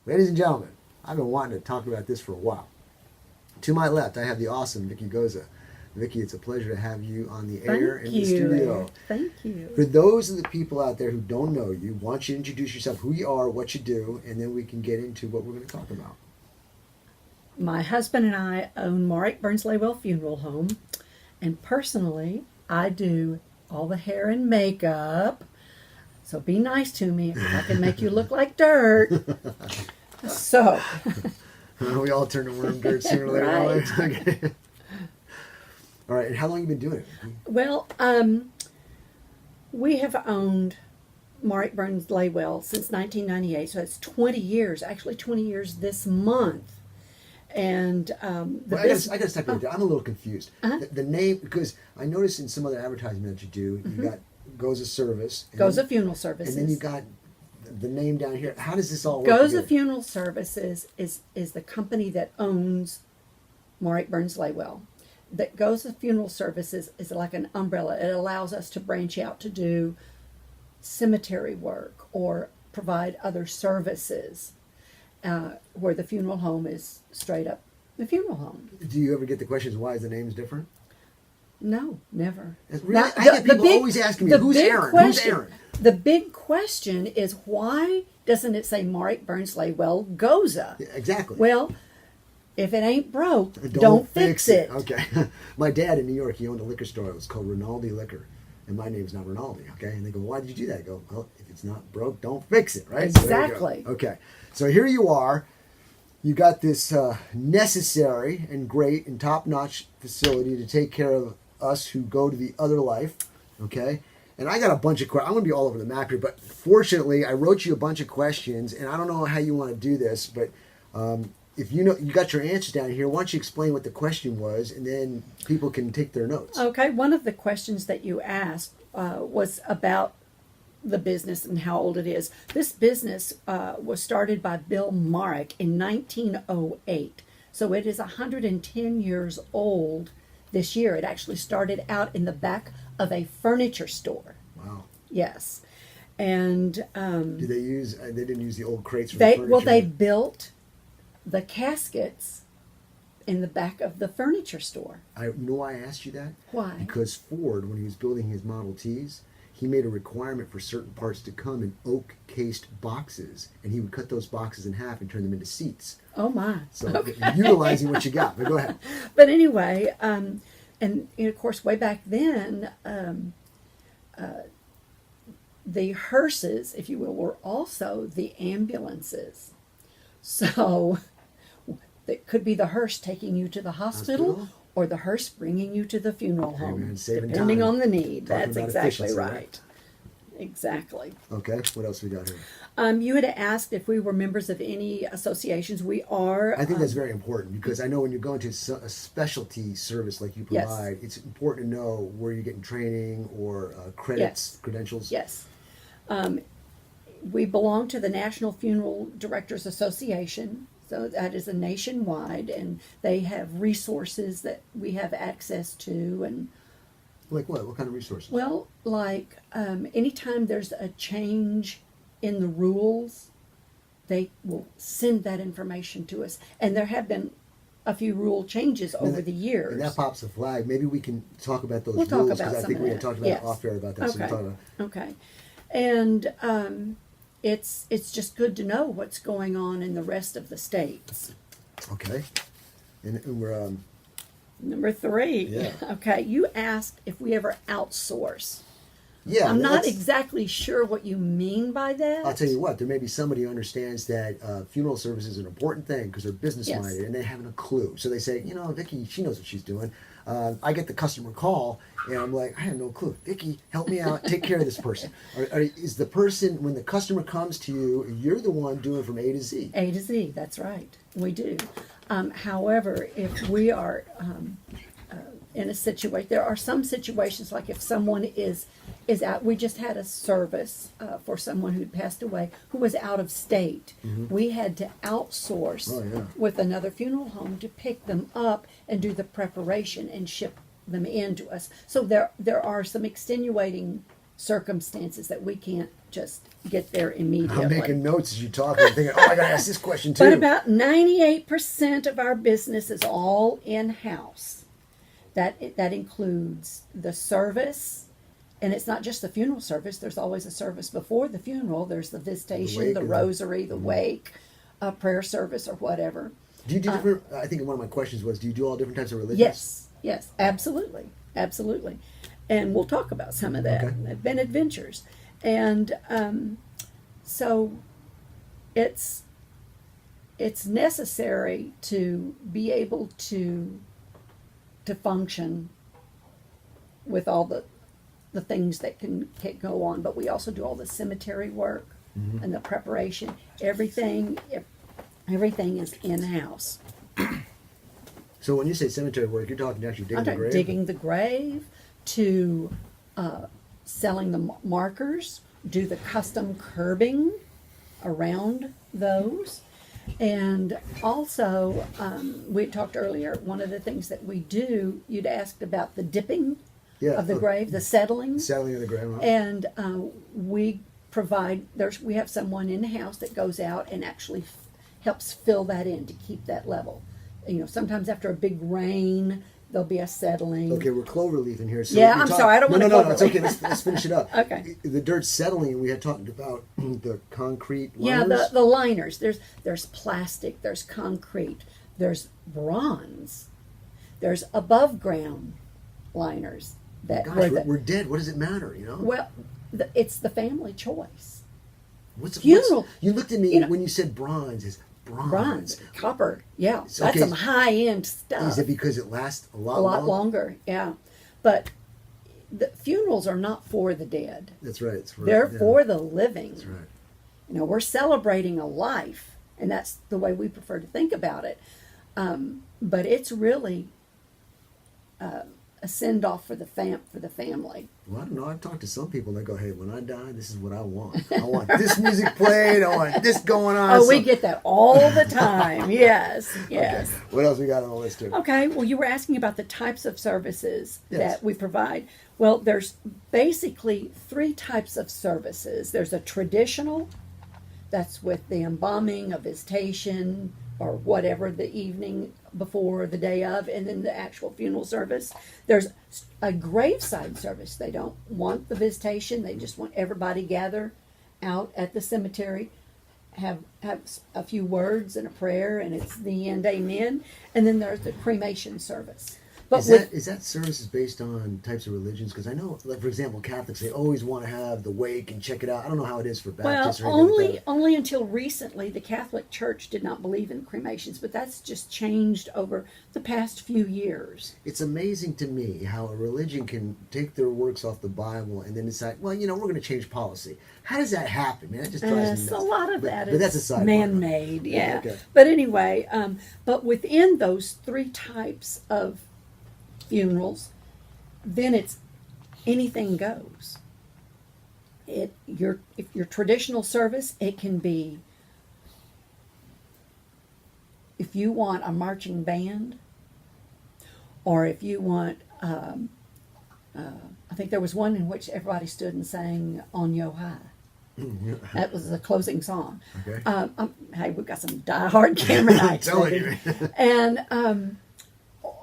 Ladies and gentlemen, I've been wanting to talk about this for a while. To my left, I have the awesome Vicki Goza. Vicki, it's a pleasure to have you on the air in the studio. Thank you. For those of the people out there who don't know you, why don't you introduce yourself, who you are, what you do, and then we can get into what we're going to talk about. My husband and I own Marek-Burns-Laywell Funeral Home, and personally, I do all the hair and makeup. So be nice to me if I can make you look like dirt. So. We all turn to worm dirt sooner or later. Right. Okay. All right, and how long have you been doing it? Well, we have owned Marek-Burns-Laywell since 1998, so it's 20 years, actually 20 years this month. And I got to stop you there. I'm a little confused. The name, because I noticed in some other advertising that you do, you got Goza Service. Goza Funeral Services. And then you got the name down here. How does this all work Goza together? Funeral Services is the company that owns Marek-Burns-Laywell. That Goza Funeral Services is like an umbrella. It allows us to branch out to do cemetery work or provide other services where the funeral home is straight up the funeral home. Do you ever get the questions, why is the names different? No, never. Really? I get people always asking me, who's Aaron? Who's Aaron? The big question is, why doesn't it say Marek-Burns-Laywell Goza? Yeah, exactly. Well, if it ain't broke, don't fix it. Okay. My dad in New York, he owned a liquor store. It was called Rinaldi Liquor. And my name's not Rinaldi, okay? And they go, why did you do that? I go, well, if it's not broke, don't fix it, right? Exactly. So okay. So here you are. You got this necessary and great and top-notch facility to take care of us who go to the other life, okay? And I got a bunch of questions. I'm going to be all over the map here, but fortunately, I wrote you a bunch of questions, and I don't know how you want to do this, but if you know you got your answers down here, why don't you explain what the question was, and then people can take their notes. Okay, one of the questions that you asked was about the business and how old it is. This business was started by Bill Marek in 1908, so it is 110 years old this year. It actually started out in the back of a furniture store. Wow. Yes, and did they use? They didn't use the old crates from the furniture. Well, they built the caskets in the back of the furniture store. I know why I asked you that. Why? Because Ford, when he was building his Model Ts, he made a requirement for certain parts to come in oak-cased boxes, and he would cut those boxes in half and turn them into seats. Oh my! So utilizing what you got. But go ahead. But anyway, and of course, way back then, the hearses, if you will, were also the ambulances. So it could be the hearse taking you to the hospital? Or the hearse bringing you to the funeral home, depending on the need. That's exactly right. Exactly. Okay, what else we got here? You had asked if we were members of any associations. We are. I think that's very important because I know when you're going to a specialty service like you provide, it's important to know where you're getting training or credentials. Yes. We belong to the National Funeral Directors Association. So that is a nationwide, and they have resources that we have access to. And like what? What kind of resources? Well, like anytime there's a change in the rules, they will send that information to us. And there have been a few rule changes over the years. And that pops a flag. Maybe we can talk about those rules, because I think we had talked about off air about that. Okay. So Okay. And it's just good to know what's going on in the rest of the states. Okay. And we're Number 3. Yeah. Okay. You asked if we ever outsource. Yeah. I'm not exactly sure what you mean by that. I'll tell you what. There may be somebody who understands that funeral service is an important thing because they're business minded and they haven't a clue. So they say, Vicki, she knows what she's doing. I get the customer call and I'm like, I have no clue. Vicki, help me out. Take care of this person. Is the person, when the customer comes to you, you're the one doing from A to Z? A to Z, that's right. We do. However, if we are in a situation, there are some situations like if someone is out. We just had a service for someone who'd passed away who was out of state. Mm-hmm. We had to outsource with another funeral home to pick them up and do the preparation and ship them in to us. So there are some extenuating circumstances that we can't just get there immediately. I'm making notes as you talk. I'm thinking, oh, I got to ask this question too. But about 98% of our business is all in-house. That includes the service, and it's not just the funeral service. There's always a service before the funeral. There's the visitation, the rosary, the wake, a prayer service, or whatever. Do you do different? I think one of my questions was, do you do all different types of religions? Yes, absolutely. And we'll talk about some of that. Okay. They've been adventures. And so it's necessary to be able to function with all the things that can go on. But we also do all the cemetery work and the preparation. Everything is in-house. So when you say cemetery work, you're talking actually digging the grave? Digging the grave, to selling the markers, do the custom curbing around those. And also, we talked earlier, one of the things that we do, you'd asked about the dipping of the grave, the settling. Settling of the grave. Right? And we provide, we have someone in the house that goes out and actually helps fill that in to keep that level. You know, sometimes after a big rain, there'll be a settling. Okay, we're clover leafing here. So yeah, I'm sorry, I don't want to. No, it's okay. Let's finish it up. Okay. The dirt settling. We had talked about the concrete liners. Yeah, the liners. There's plastic. There's concrete. There's bronze. There's above ground liners. That Gosh, we're dead. What does it matter? You know. Well, it's the family choice. What's funeral? You looked at me when you said bronze. Is bronze, copper? Yeah, so, that's some high end stuff. Is it because it lasts a lot longer? Yeah, but the funerals are not for the dead. That's right. They're for the living. That's right. You know, we're celebrating a life, and that's the way we prefer to think about it. But it's really a send off for the family. Well, I don't know. I've talked to some people that go, "Hey, when I die, this is what I want. I want this music played. I want this going on." Oh, we get that all the time. Yes. Okay. What else we got on the list here? Okay. Well, you were asking about the types of services that we provide. Well, there's basically 3 types of services. There's a traditional, that's with the embalming, a visitation, or whatever, the evening before, the day of, and then the actual funeral service. There's a graveside service. They don't want the visitation. They just want everybody gather out at the cemetery, have a few words and a prayer, and it's the end, amen. And then there's the cremation service. But is that services based on types of religions? Because I know, like for example, Catholics, they always want to have the wake and check it out. I don't know how it is for Baptists. Well, only until recently, the Catholic Church did not believe in cremations, but that's just changed over the past few years. It's amazing to me how a religion can take their works off the Bible and then decide, well, we're going to change policy. How does that happen, man? That just drives me nuts. A lot of that but that's a side man-made, yeah. Okay. But anyway, but within those 3 types of funerals, then it's anything goes. If your traditional service, it can be, if you want a marching band, or if you want, I think there was one in which everybody stood and sang "On Yo High." That was the closing song. Okay. Hey, we've got some diehard camera nights. Telling you. And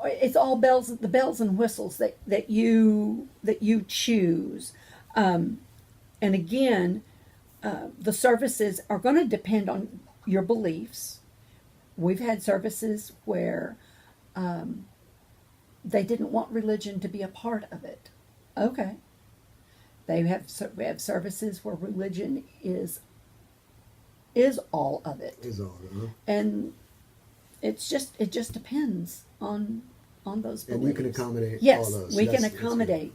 it's all the bells and whistles that you choose. And again, the services are going to depend on your beliefs. We've had services where they didn't want religion to be a part of it. Okay. We have services where religion is all of it. Is all of it, huh? And it just depends on those beliefs. And you can accommodate yes, all those. we can accommodate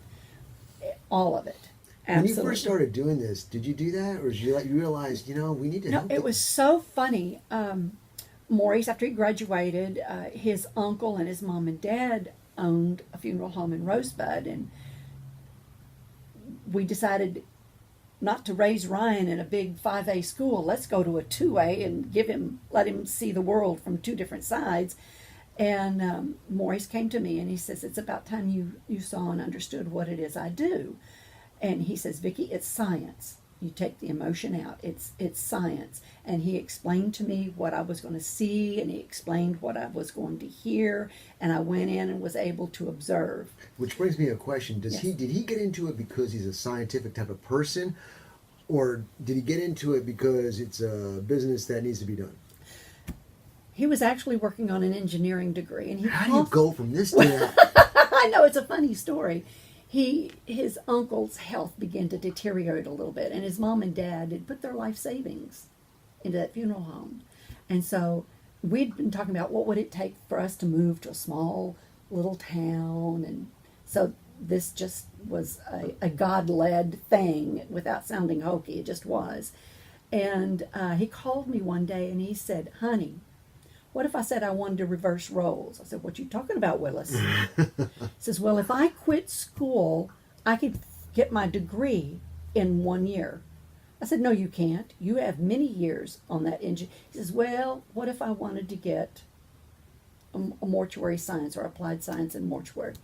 all of it. Absolutely. When you first started doing this, did you do that, or did you realize, we need to help? No, it was so funny. Maurice, after he graduated, his uncle and his mom and dad owned a funeral home in Rosebud, and we decided not to raise Ryan in a big 5A school. Let's go to a 2A and let him see the world from 2 different sides. And Maurice came to me and he says, "It's about time you saw and understood what it is I do." And he says, "Vicki, it's science. You take the emotion out. It's science. And he explained to me what I was going to see, and he explained what I was going to hear, and I went in and was able to observe. Which brings me to a question. Did he get into it because he's a scientific type of person, or did he get into it because it's a business that needs to be done? He was actually working on an engineering degree, and how do you go from this to that? I know, it's a funny story. His uncle's health began to deteriorate a little bit, and his mom and dad had put their life savings into that funeral home. And so we'd been talking about what would it take for us to move to a small little town. And so this just was a God-led thing without sounding hokey. It just was. And he called me one day and he said, "Honey, what if I said I wanted to reverse roles?" I said, "What you talking about, Willis?" He says, "Well, if I quit school, I could get my degree in 1 year." I said, "No, you can't. You have many years on that engine." He says, "Well, what if I wanted to get a mortuary science or applied science in mortuary?"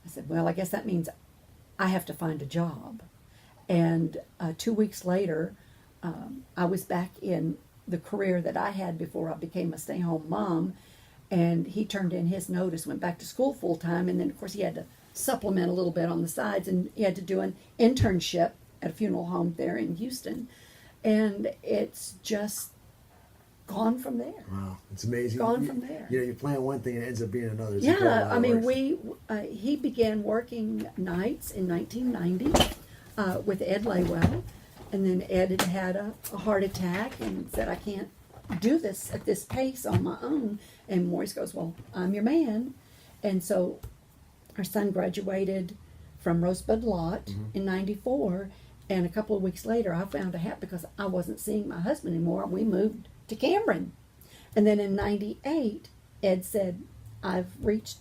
I said, "Well, I guess that means I have to find a job." And 2 weeks later, I was back in the career that I had before I became a stay-home mom, and he turned in his notice, went back to school full-time, and then, of course, he had to supplement a little bit on the sides, and he had to do an internship at a funeral home there in Houston, and it's just gone from there. Wow, it's amazing. Gone from there. You know, you plan one thing and it ends up being another. It's Yeah, I mean, he began working nights in 1990 with Ed Laywell, and then Ed had a heart attack and said, "I can't do this at this pace on my own." And Maurice goes, "Well, I'm your man." And so our son graduated from Rosebud Lot in 94, and a couple of weeks later I found a hat because I wasn't seeing my husband anymore. We moved to Cameron. And then in 98, Ed said, "I've reached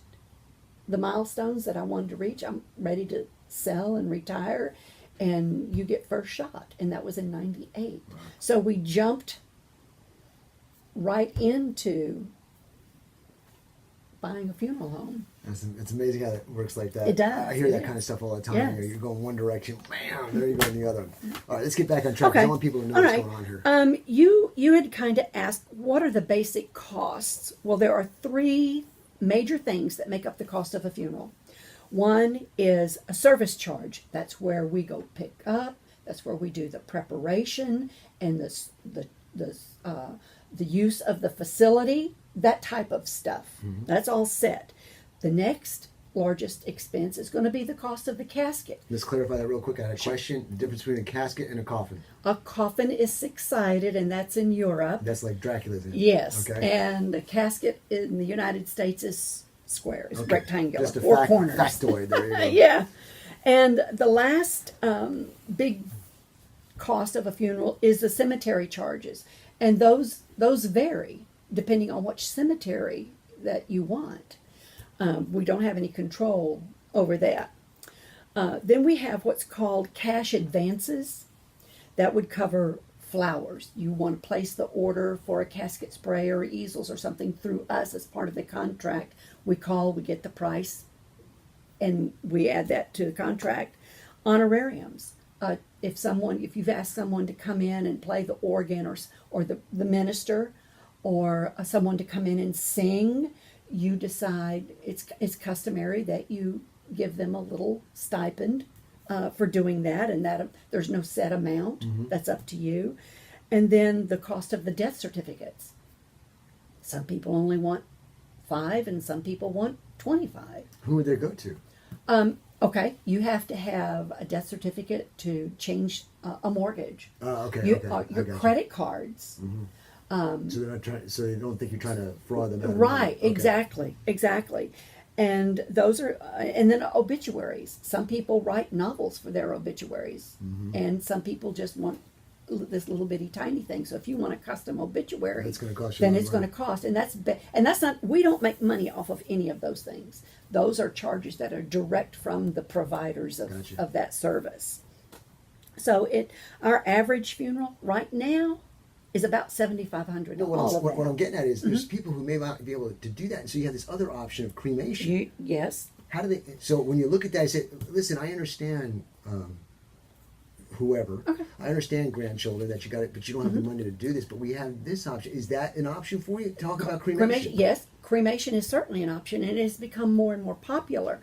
the milestones that I wanted to reach. I'm ready to sell and retire, and you get first shot." And that was in 98. Wow. So we jumped right into buying a funeral home. It's amazing how it works like that. It does. I hear that kind of stuff all the time. Yes. You're going one direction, bam, there you go in the other. All right, let's get back on track. Okay. I want people to know All what's right. going on here. You had kind of asked, what are the basic costs? Well, there are three major things that make up the cost of a funeral. One is a service charge. That's where we go pick up. That's where we do the preparation and the use of the facility, that type of stuff. Mm-hmm. That's all set. The next largest expense is going to be the cost of the casket. Let's clarify that real quick. I had a question. The difference between a casket and a coffin. A coffin is six-sided, and that's in Europe. That's like Dracula's. Yes. Okay. And the casket in the United States is square. It's Okay. rectangular. Just a four corners. factoid. There you go. Yeah. And the last big cost of a funeral is the cemetery charges. And those vary depending on which cemetery that you want. We don't have any control over that. Then we have what's called cash advances. That would cover flowers. You want to place the order for a casket spray or easels or something through us as part of the contract. We get the price, and we add that to the contract. Honorariums. If you've asked someone to come in and play the organ or the minister, or someone to come in and sing, you decide it's customary that you give them a little stipend for doing that, and that there's no set amount. Mm-hmm. That's up to you. And then the cost of the death certificates. Some people only want 5, and some people want 25. Who would they go to? Okay, you have to have a death certificate to change a mortgage. Okay. Your I got you. credit cards. Mm-hmm. So they're not trying. So they don't think you're trying to fraud them out. Right, Okay. exactly. And those are, and then obituaries. Some people write novels for their obituaries, and some people just want this little bitty tiny thing. So if you want a custom obituary, It's going to cost you. then a lot it's of going money. to cost, and that's not. We don't make money off of any of those things. Those are charges that are direct from the providers Gotcha. of that service. So our average funeral right now is about $7,500. No, what I'm getting at is there's Mm-hmm. people who may not be able to do that. And so you have this other option of cremation. Yes. How do they? So when you look at that, I say, listen, I understand whoever. Okay. I understand grandchildren that you got it, but you don't have Mm-hmm. the money to do this. But we have this option. Is that an option for you? Talk about cremation. Yes, cremation is certainly an option, and it has become more and more popular.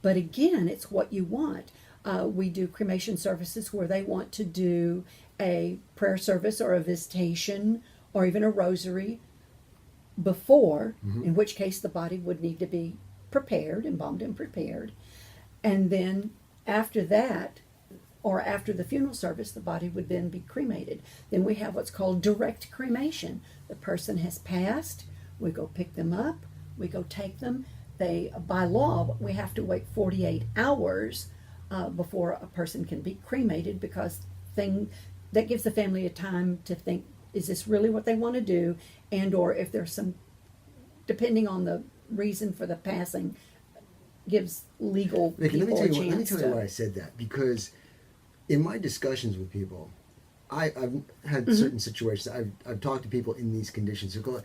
But again, it's what you want. We do cremation services where they want to do a prayer service or a visitation or even a rosary before, in which case the body would need to be prepared, embalmed and prepared. And then after that, or after the funeral service, the body would then be cremated. Then we have what's called direct cremation. The person has passed, we go pick them up, we go take them. They, by law, we have to wait 48 hours before a person can be cremated, because that gives the family a time to think, is this really what they want to do? And or if there's some, depending on the reason for the passing, gives legal Vicky, people a chance let me tell you to. why I said that. Because in my discussions with people, I've had Mm-hmm. certain situations. I've talked to people in these conditions who go,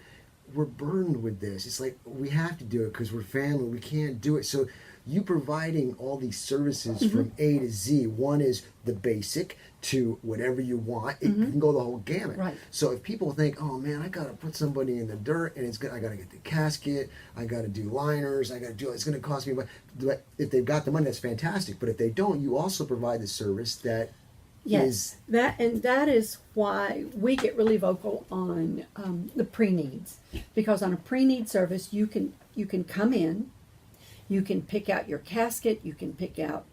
we're burdened with this. It's like, we have to do it because we're family. We can't do it. So you providing all these services Mm-hmm. from A to Z. One is the basic to whatever you want. It can go the whole gamut. Mm-hmm. Right. So if people think, oh man, I gotta put somebody in the dirt, and I gotta get the casket, I gotta do liners, it's gonna cost me. But if they've got the money, that's fantastic. But if they don't, you also provide the service that Yes, that is why we get really vocal on the pre-needs, because on a pre-need service you can come in, you can pick out your casket, you can pick out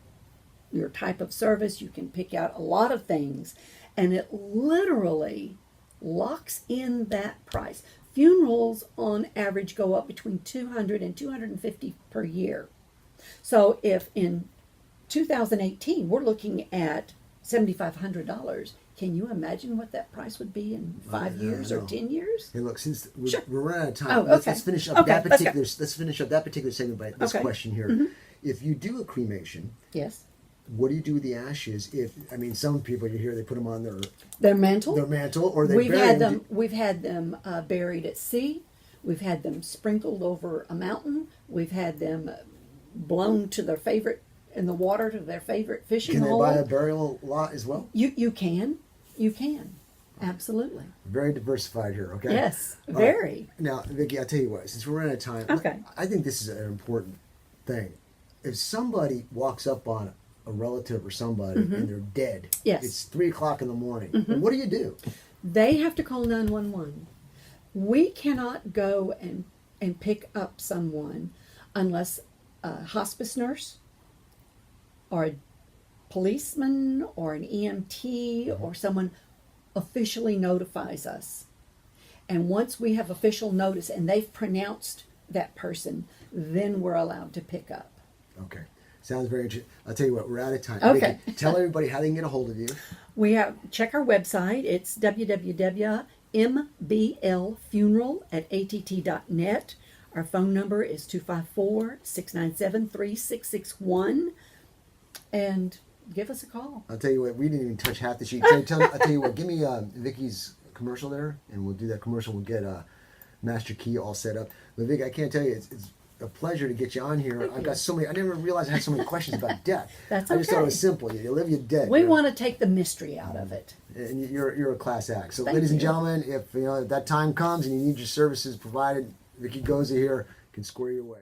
your type of service, you can pick out a lot of things, and it literally locks in that price. Funerals on average go up between $200 and $250 per year. So if in 2018 we're looking at $7,500. Can you imagine what that price would be in 5 years or no. 10 years? Hey, look, since Sure. we're running out of time, Oh, let's okay. finish up Okay, that let's go. particular. Let's finish up that particular segment by this Okay. question here. If you do a cremation, Yes. what do you do with the ashes? Some people you hear they put them on Their mantle. their mantle, or they We've bury had them. them. We've had them buried at sea. We've had them sprinkled over a mountain. We've had them blown to their favorite in the water to their favorite fishing Can they hole. buy a burial lot as well? You can absolutely. Very diversified here. Okay. Yes, All right. very. Now, Vicki, I'll tell you what. Since we're running out of time, Okay. I think this is an important thing. If somebody walks up on a relative or somebody and they're dead, Yes. it's 3:00 in the morning. What do you do? They have to call 911. We cannot go and pick up someone unless a hospice nurse or a policeman or an EMT or someone officially notifies us. And once we have official notice and they've pronounced that person, then we're allowed to pick up. Okay. Sounds very interesting. I'll tell you what, we're out of time. Okay. Vicki, tell everybody how they can get a hold of you. We have check our website. It's www.mblfuneral@att.net. Our phone number is 254-697-3661. And give us a call. I'll tell you what, we didn't even touch half the sheet. I'll tell you what, give me Vicky's commercial there, and we'll do that commercial. We'll get Master Key all set up. But Vicky, I can't tell you, it's a pleasure to get you on here. I've got so many. I didn't even realize I had so many questions about death. That's I just thought it okay. was simple. You live, you're dead. We want to take the mystery out of it. And you're a class act. So, Thank ladies and you. gentlemen, if that time comes and you need your services provided, Vicky Goza here can square you away.